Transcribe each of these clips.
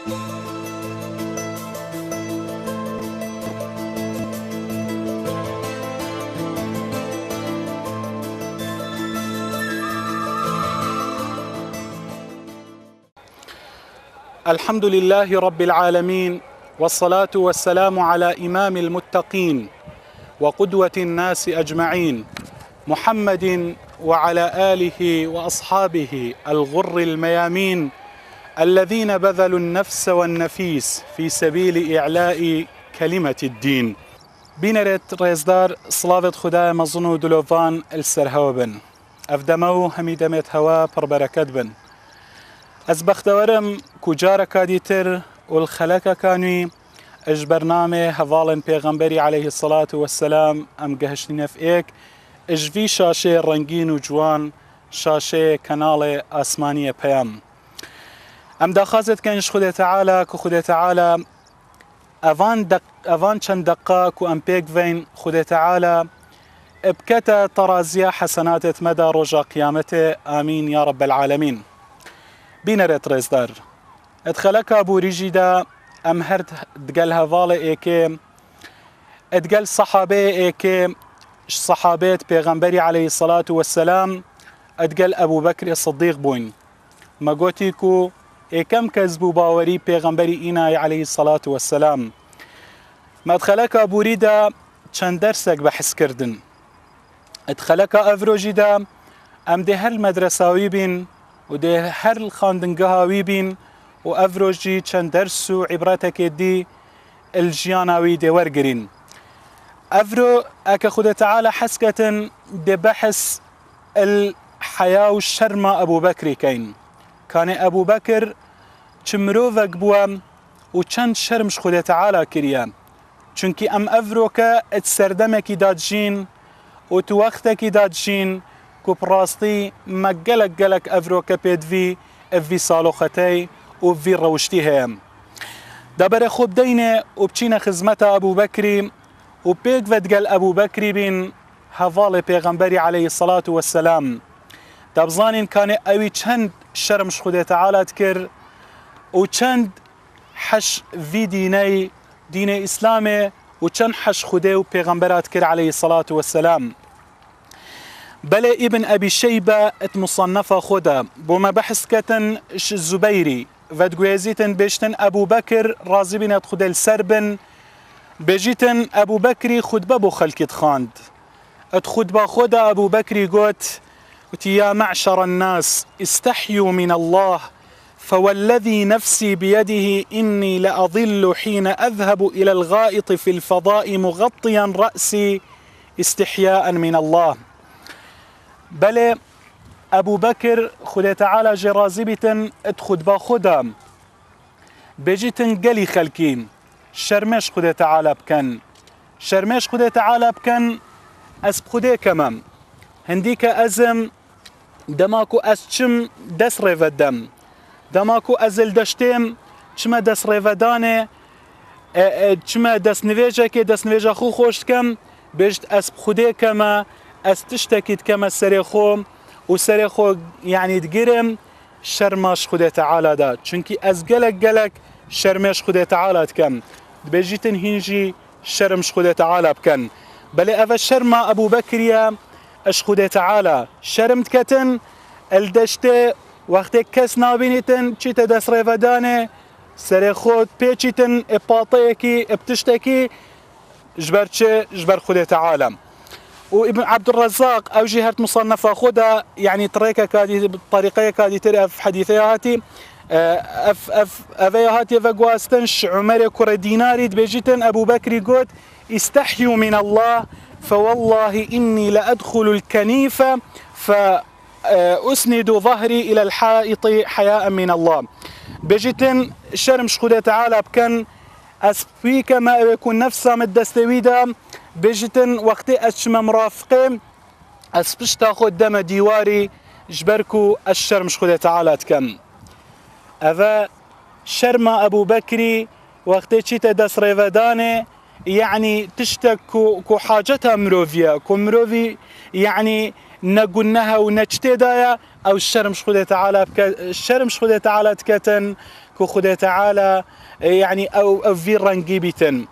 الحمد لله رب العالمين، والصلاة والسلام على إمام المتقين وقدوة الناس أجمعين، محمد وعلى آله وأصحابه الغر الميامين الذين بذلوا النفس والنفيس في سبيل إعلاء كلمة الدين. بینرت رزدار صلاة خدا مزنو دلوفان السرهو بن افدمو همیدمت هوا پربرکت بن. از بختورم کجارک دیتر والخلق کانوی اج برنامه هوالن پیغمبری علیه الصلاة والسلام ام گهشتین ایک اج وی شاشه رنگین و جوان شاشه کانال آسمانی پیام ام داخازت کنش خدا تعالی که خدا تعالی اوان چند دقه که ام پیک وین خدا تعالی ابکت ترازیا حسناتت مدى رجا قیامته آمین یا رب العالمین. بینرت رزدار ادخلك ابو رجدا ام هرد دقل هفال ايكي ادقل صحابي ايكي صحابات پیغمبري عليه الصلاة والسلام ادقل ابو بكر الصديق بوين ما قوتيكو ايكم كذبو باوري پیغمبري ايناي عليه الصلاة والسلام. ما ادخلك ابو ريدا چند درسك بحث كردن ادخلك افرو جدا ام ده هر مدرساوي بين وده هر الخاندنگاهاوي بين و افروجي چند درس و عبراتك دي الجياناوي دي ورقرين افرو اكا خدا تعالى حسكة دي بحث الحياة والشرمة ابو بكر كين كان ابو بكر چمروفك بوام و چند شرمش خدا تعالى كريا چونكي ام افروكا اتسردمكي دادجين و تو وقتكي دادجين كو براستي مقلق افروكا بيدفي افي صالوختي وفي روشتيهم دبر خوب دينه وبچينا خزمتا ابو بكري وبيك ودقل ابو بكري بين هفال پیغمبري عليه الصلاة والسلام دبزانين كان اوي چند شرمش خدا تعالى تكر وچند حش في دين اسلامي وچند حش خدا وپیغمبرات كر عليه الصلاة والسلام. بلا ابن ابي شيبة اتمصنفة خدا بوما بحث كتن الزبيري ودقويزيتن بيشتن ابو بكر رازي بين ادخد السربن بيجيتن ابو بكري خدبة بو خلقت خاند ادخدبة خدا ابو بكري قوت يا معشر الناس استحيوا من الله فوالذي نفسي بيده اني لأظل حين اذهب الى الغائط في الفضاء مغطيا رأسي استحياء من الله. بله ابو بكر خدا تعالى جرازبتن ادخد با خدا بجيتن قلي خلكين شرمش خدا تعالى بكن شرمش خدا تعالى بكن اسب خدا كمام هنديك ازم دماكو اسچم دس ريفدم دماكو ازل دشتم چما دس ريفدانه چما دس نويجه كي دس نويجه خو خوشت كم بجت اسب خدا كما استشتكيت كما سريخو وسريخو يعني تقرم شرماش خدا تعالى دا چونكي از قلق شرماش خدا تعالى تكم بيجيتن هنجي شرمش خدا تعالى بكن بل افا شرما ابو بكريا اش خدا تعالى شرمت كتن الدشته وقت كس نابينيتن چيتا دس ريفدانه سريخو بيچيتن اباطيكي ابتشتكي جبر خدا تعالى. وابن عبد الرزاق او جهه مصنفه خدا يعني طريقه كادي ترى في حديثاتي افيهاتي فقواستنش عمر كره ديناري بيجيتن ابو بكر قوت استحيوا من الله فوالله اني لادخل الكنيفه فاسند ظهري الى الحائط حياء من الله. بيجيتن شرمش خدا تعالى بكن اسبيك ما يكون نفسه مدستويدا بيجتن وقتي اشما مرافقين اسبش تاخد دم ديواري جبركو الشرمش خدا تعالى تكم افا شرما ابو بكري وقتي تشيتا دس ريفدانه يعني تشتك كو حاجتها مروفيا كو مروفي يعني نقولناها ونجتي دايا أو الشرمش خده تعالى الشرمش خده تعالى تكتن كو خده تعالى يعني أو في رنجي بيتن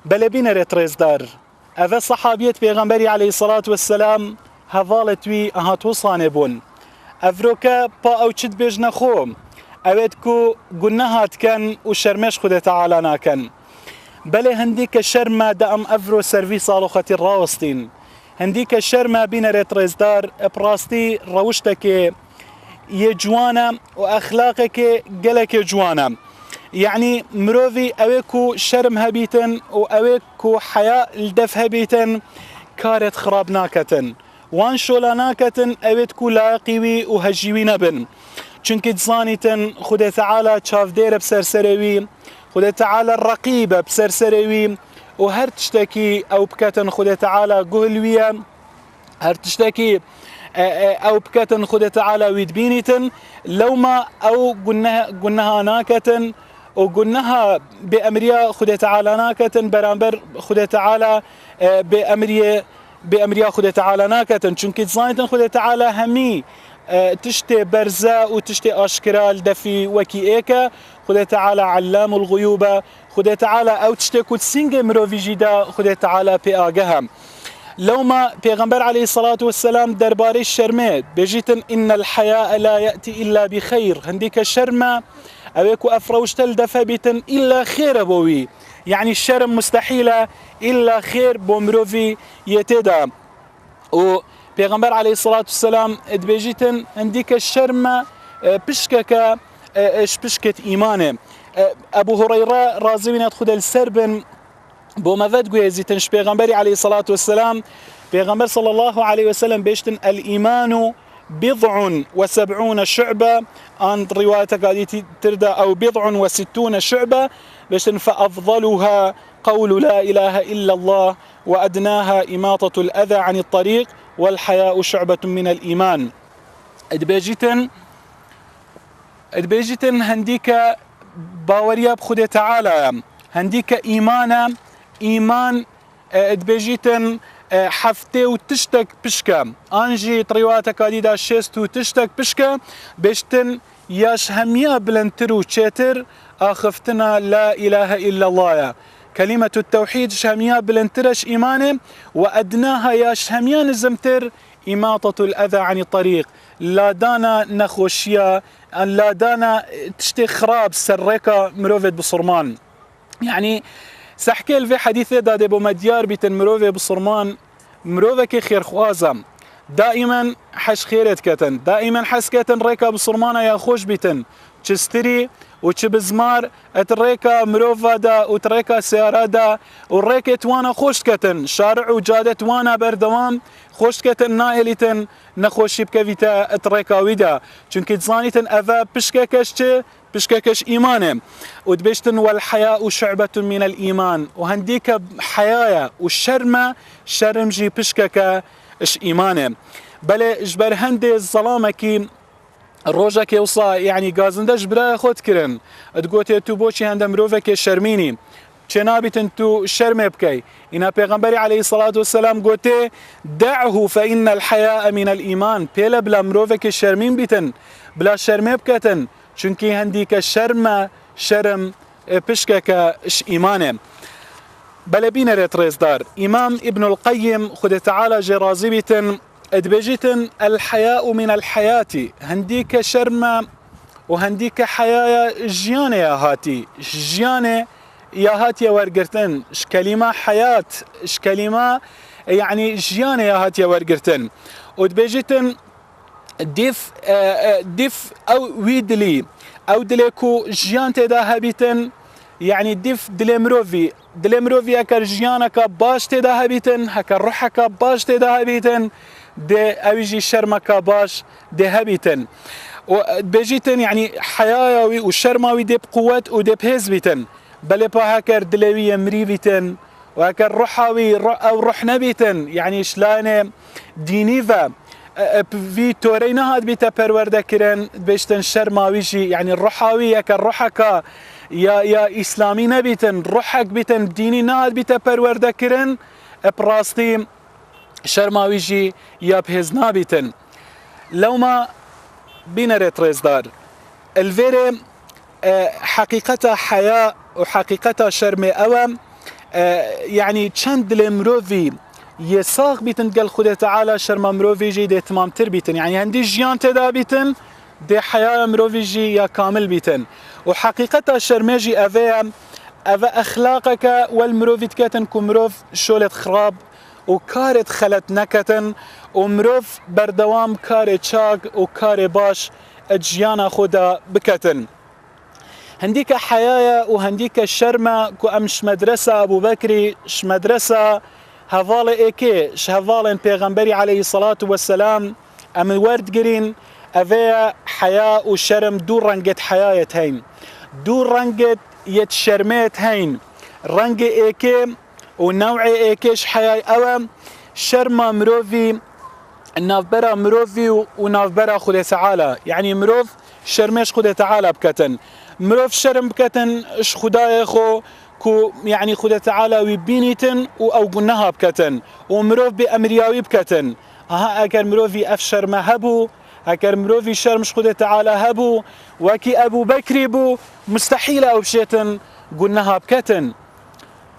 بل بينا ريتريز دار أفا صحابية بيغمبري عليه الصلاة والسلام هفالت وي أهاتوصان بون أفروكا با أو تشد بيجنا خوم أويدكو قلناها تكن وشرمش خده تعالى ناكن بل هنديك الشرمة دام أفرو سيرفيس على خطير راوستين هنديك الشرمة بين ريتريز دار براستي روشتك يجوانا وأخلاقك قلك جوانا يعني مروفي أويكو شرم هبيتن وأويكو حياء الدف هبيتن كارت خراب ناكتن وان شولا ناكتن أويتكو لاقيوي وهجيوي نبن چونك تزانيتن خده تعالى تشاف دير بسرسروي خده تعالى الرقيبة بسرسروي وهر تشتكي أو بكتن خده تعالى قهلوية هر تشتكي أو بكتن خده تعالى ويدبينيتن لو ما أو قلناها ناكتن وقلناها بأمريا خده تعالى ناكتن برامبر خده تعالى بأمريا خده تعالى ناكتن چونك تزانيتن خده تعالى همي تشتي برزا وتشتي أشكرال دفي وكي إيكا خده تعالى علام الغيوبة خده تعالى أو تشتي كل سنجة مروفي جدا خده تعالى بآقها لو ما بيغمبر عليه الصلاة والسلام درباري الشرمات بيجيتن إن الحياء لا يأتي إلا بخير هنديك الشرمة أويكو أفروشتل دفا بيتن إلا خير بوي يعني الشرم مستحيلة إلا خير بومروفي يتدا و پیغمبر عليه الصلاة والسلام ادبيجيتن هنديك الشرمة بشكك بشكت إيمانه أبو هريرة رازي من يدخل السربن بومفاد قويزيتن پیغمبر عليه الصلاة والسلام پیغمبر صلى الله عليه وسلم بيشتن الإيمان 70 شعبة عن روايتك هذه تردى أو 60 شعبة بيشتن فأفضلها قول لا إله إلا الله وأدناها إماطة الأذى عن الطريق والحياء شعبة من الإيمان ادبيجيتن هنديك باوريا بخده تعالى هنديك إيمان ادبيجيتن حفتي وتشتك بشكا أنجي طريواتك هديدا شيست وتشتك بشكا بيشتن ياش هميا بلنترو تشيتر آخفتنا لا إله إلا الله كلمة التوحيد شهمية بلنترش إيمانه وأدناها يا شهمية نزمتر إماطة الأذى عن الطريق لا دانا نخوشيا أن لا دانا تشتي خراب سرقة مروفت بصرمان يعني سحكي في حديثة دادي بو مديار بيتن مروفت بصرمان مروفك خير خوازم دائما حش خيرت كتن دائما حس كتن ريكا بصرمانة يا خوش بيتن تشتري وچ بزمار اتريكا مروفا دا وتريكا سيارة دا وريكا توانا خوش كتن شارع وجادة توانا بردوام خوش كتن نائلتن نخوشي بكفيتا اتريكا ويدا چونك تزانيتن افا بشككش إيمانه ودبشتن والحياء شعبة من الإيمان وهنديك حيايا والشرمة شرمجي بشكك اش إيمانه بل اجبر هندي الظلامكي الروجك يوصى يعني قازندش برا خود كرن تقولي تو بوشي هند مروفك شرميني چنابتن تو شرم بكي إن پیغمبر عليه الصلاة والسلام قلت دعه فإن الحياء من الإيمان بلا بلا مروفك شرمين بيتن بلا شرم بكتن چونكي هنديك شرم بشكك اش إيمانه بلا بينا ريتريز دار إمام ابن القيم خد تعالى جرازي بيتن ادبجتن الحياء من الحياة هنديك شرمة وهنديك حياة جيانة يا هاتي جيانة يا هاتي ورقرتن اش كلمة حياة اش كلمة يعني جيانة يا هاتي ورقرتن ودبجتن ديف او ويدلي او دليكو جيان تدا هبيتن يعني ديف دلمروفي هكا جيانك باش تدا هبيتن هكا روحك باش تدا هبيتن دي اويجي شرمكا باش دي هبيتن وبيجيتن يعني حياوي وشرماوي دي بقوات ودي بهزبيتن بل با هكر دلوية مريبيتن وهكر روحاوي او روح نبيتن يعني شلانه دينيفا في تورينا هاد بيتا پرورده كرن بيشتن شرماويجي يعني الروحاوي هكر روحك يا اسلامي نبيتن روحك بيتن ديني نهاد بيتا پرورده كرن براستي شرما ويجي يا بهز نابتن لو ما بينرت ريزدار الفيري حقيقة حياة وحقيقة شرمي أوام يعني چند لمروفي يساق بيتن قال خده تعالى شرما مروفي جي دي تمام تر بيتن يعني هندي جيان تدا بيتن دي حياة مروفي جي يا كامل بيتن وحقيقة شرميجي أفا أخلاقك والمروفي تكتن كمروف شولت خراب وكارت خلت نكتن ومروف بردوام كارت شاق وكارت باش اجيانا خدا بكتن هنديك حياة وهنديك شرمة كو امش مدرسة ابو بكري ش مدرسة هفال ايكي ش هفالن پیغمبري عليه الصلاة والسلام ام ورد قرين افيا حياة وشرم دور رنجت حياة هين دور رنجت يتشرميت هين رنج ايكي ونوع ايكيش حياة اوام شرمة مروفي نافبرا مروفي ونافبرا خده تعالى يعني مروف شرمش خده تعالى بكتن مروف شرم بكتن اش خداي خو كو يعني خده تعالى ويبينيتن او قناها بكتن ومروف بأمرياوي بكتن ها اكر مروفي اف شرمه هبو اكر مروفي شرمش خده تعالى هبو وكي ابو بكري بو مستحيل او بشيتن قناها بكتن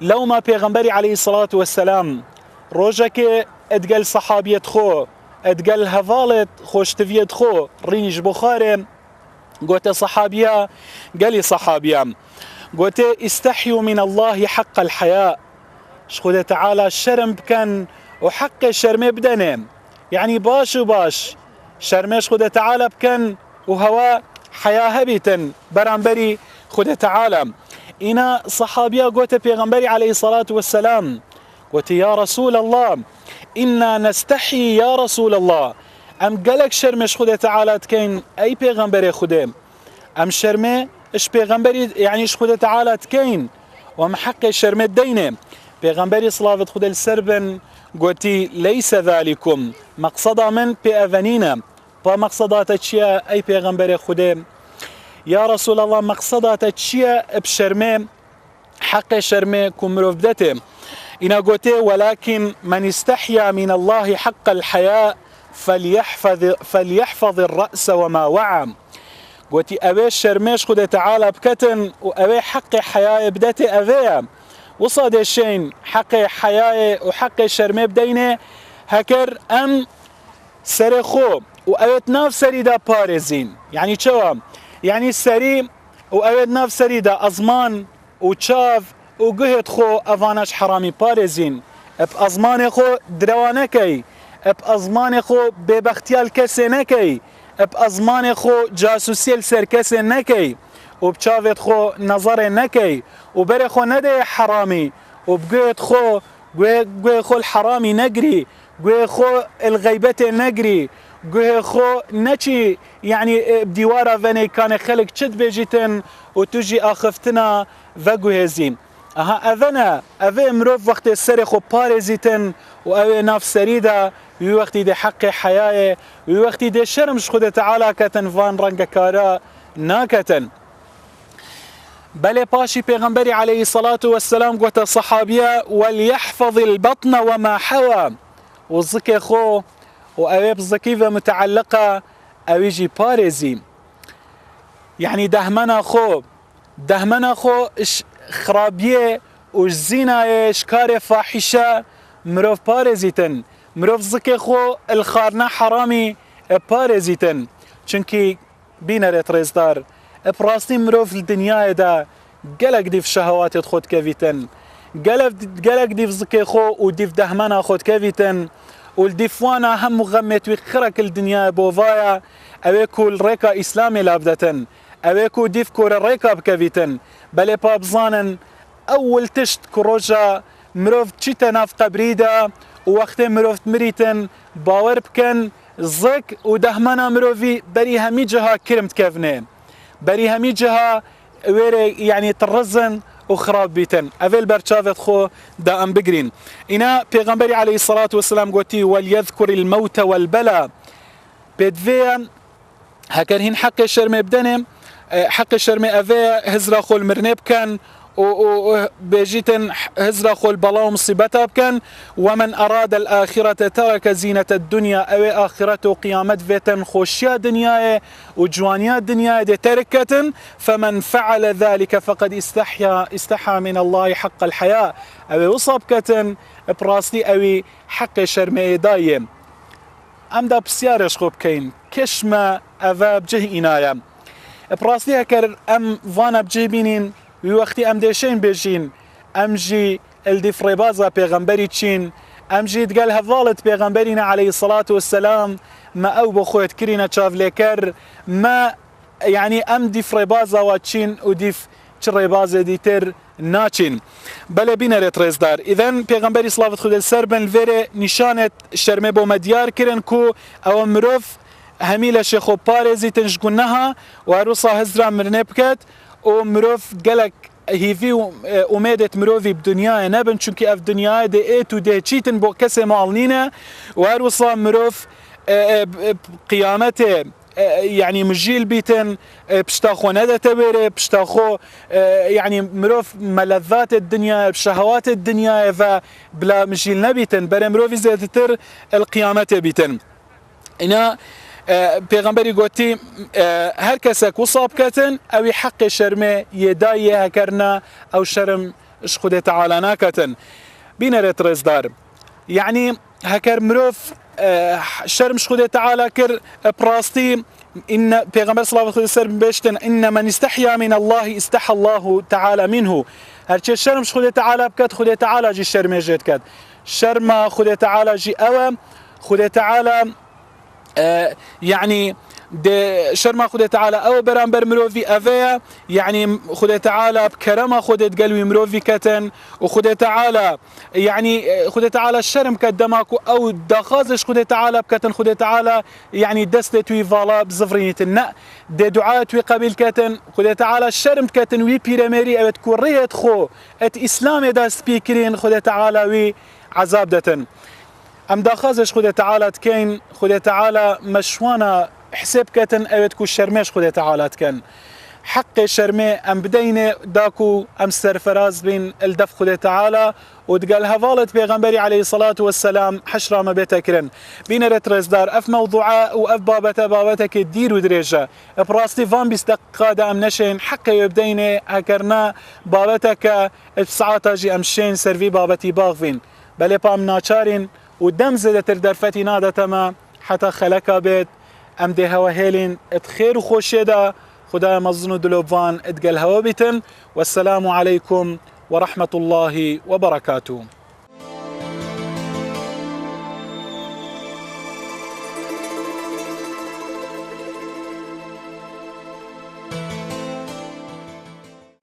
لو ما پیغمبري عليه الصلاة والسلام روجك ادقل صحابية خو ادقل هفالت خوش تفيد خو ريج بخاري قلت صحابيا قالي صحابيا قلت استحيوا من الله حق الحياء شخوده تعالى الشرم بكن وحق الشرمي بدنم يعني باش وباش شرمي شخوده تعالى بكن وهوا حياة هبيتن برانبري خوده تعالى إنا صحابيا قلت بيغمبري عليه الصلاة والسلام قلت يا رسول الله إنا نستحي يا رسول الله أم قالك شرمش خده تعالى تكين أي بيغمبري خده أم شرمي إش بيغمبري يعني إش خده تعالى تكين وم حق شرمي الدينة بيغمبري صلاة خده السربن قلت ليس ذلكم مقصدا من بأذنينا فمقصدات تشيا أي بيغمبري خده يا رسول الله مقصدات تشيا بشرمي حق شرمي كمروف بدته إنا قوتي ولكن من استحيا من الله حق الحياء فليحفظ الرأس وما وعى قوتي أبي الشرميش خده تعالى بكتن وأبي حق حياء بدته أبي وصاد الشين حق حياء وحق الشرمي بدينه هكر أم سرخو وأبيت ناف سريدا بارزين يعني شو يعني السري وأبيت ناف سريدا أزمان وشاف وقهت خو افانش حرامي بارزين بأزمان خو دروانكي بأزمان خو ببختيال كسي نكي بأزمان خو جاسوسيل سركسي نكي وبشافت خو نظر نكي وبري خو ندي حرامي وبقهت خو قوي خو الحرامي نقري قوي خو الغيبة نقري قوي خو نشي يعني بديوارا فاني كان خلق شد بيجيتن وتجي اخفتنا فقوهزين اها اذنا اذا مروف وقت السرخ وبارزيتن واوي ناف سريدا وقت دي حق حياه وقت دي شرمش خده تعالى كتن فان رنگ كارا ناكتن بل باشي پیغمبري عليه الصلاة والسلام قوت الصحابية وليحفظ البطن وما حوى والزكي خو واوي بزكيفة متعلقة اويجي بارزي يعني دهمنا خو خرابيه وزينه شكار فاحشه مروف بارزيتن مروف زكي خو الخارنا حرامي بارزيتن چونكي بينرت ريزدار براستي مروف الدنيا دا قلق ديف شهوات خود كفيتن قلق ديف زكي خو وديف دهمنا خود كفيتن والديفوانا هم مغمت ويخرك الدنيا بوفايا اويكو الريكا اسلامي لابدتن اويكو ديف كور الريكا بكفيتن بل بابزانن اول تشت كروجا مروف تشيتا ناف قبريدا ووقت مروف مريتن باور بكن زك ودهمنا مروفي بري همي جها كرمت كفنه بري همي جها ويري يعني ترزن وخراب بيتن افيل برشافت خو دا ام بقرين انا پیغمبري عليه الصلاة والسلام قوتي وليذكر الموت والبلا بيدفيا هكذا هين حق الشرمي بدنم حق الشرمي أفيا هزرا خو المرنب كان وبيجيتن هزرة خل بلا مصيبتها بكن. ومن أراد الآخرة ترك زينة الدنيا أو آخرته قيامت فيتن خوشيا دنيا وجوانيا دنيا دي تركتن. فمن فعل ذلك فقد استحى من الله حق الحياة أو وصب كتن براستي أو حق شرمي دايم. أم دا بسيارش خوب كين كشما أفا بجه إنايا براستي هكر أم فانا بجه بينين ووقتي أم ديشين بيجين أم جي الدفريبازا بيغمبري تشين أم جي تقال هفالت بيغمبرينا عليه الصلاة والسلام ما أو بخوت كرينا تشاف ليكر ما يعني أم دفريبازا واتشين وديف تشريبازا ديتر ناچین بله بینه رترز دار. اذن پیغمبری صلوات خود سربن الوره نشانت شرمه بو مدیار کرن کو او مروف همیل شیخو پارزی تنشگونها و عروسا هزرا مرنه بکد و مروف گلک هیوی امیدت مروفی بدنیای نبن چونکه اف دنیای ده ایتو ده چیتن بو کسی معلنینه و عروسا مروف قیامته يعني مجيل بيتن بشتاخو ندى تبيري بشتاخو يعني مروف ملذات الدنيا بشهوات الدنيا فبلا مجيل نبيتن بري مروفي زيادتر القيامات بيتن. إنا پیغمبری گوتی هر کسک وصاب کتن او حق شرمه یدایی هکرنا او شرم اش خود تعالی ناکتن. بین رترز دار يعني هكر مروف شرم خود تعالى كر براستي إن پیغمبر صلى الله عليه وسلم بيشتن إن من استحيا من الله استحى الله تعالى منه. هرچه شرم خود تعالى بكت خود تعالى جي شرم جيت كد شرم خود تعالى جي أو خود تعالى يعني ده شرما خود تعالى او برانبر مروفي افيا يعني خود تعالى بكرمه خود تقلوي مروفي كتن وخود تعالى يعني خود تعالى الشرم كدماكو او دخازش خود تعالى بكتن خود تعالى يعني دستوي فالا بزفرينه النا ده دعاء توي قبيل كتن خود تعالى الشرم كتن وي بيراميري ابت كوريت خو ات اسلام دا سبيكرين خود تعالى وي عذاب دتن ام دخازش خود تعالى تكين خود تعالى مشوانا حساب كتن اوت كو شرمش خود تعالى كان حق شرمي ام بدينه داكو ام سرفراز بين الدف خود تعالى وتقال هفالت بيغمبري عليه الصلاة والسلام حشرة ما بيتكرن بين رترز دار اف موضوعاء واف بابتك الدير ودريجة براستي فان بيستقاد ام نشين حق يبدينه هكرنا بابتك بساعتا جي امشين سرفي بابتي باغفين بل بام ناچارين ودم زدت الدرفتي نادا تما حتى خلقا بيت ام ده هوا هيلين اتخير وخوشي دا خدا مظنو دلوبان اتقل هوا بيتن. والسلام عليكم ورحمة الله وبركاته.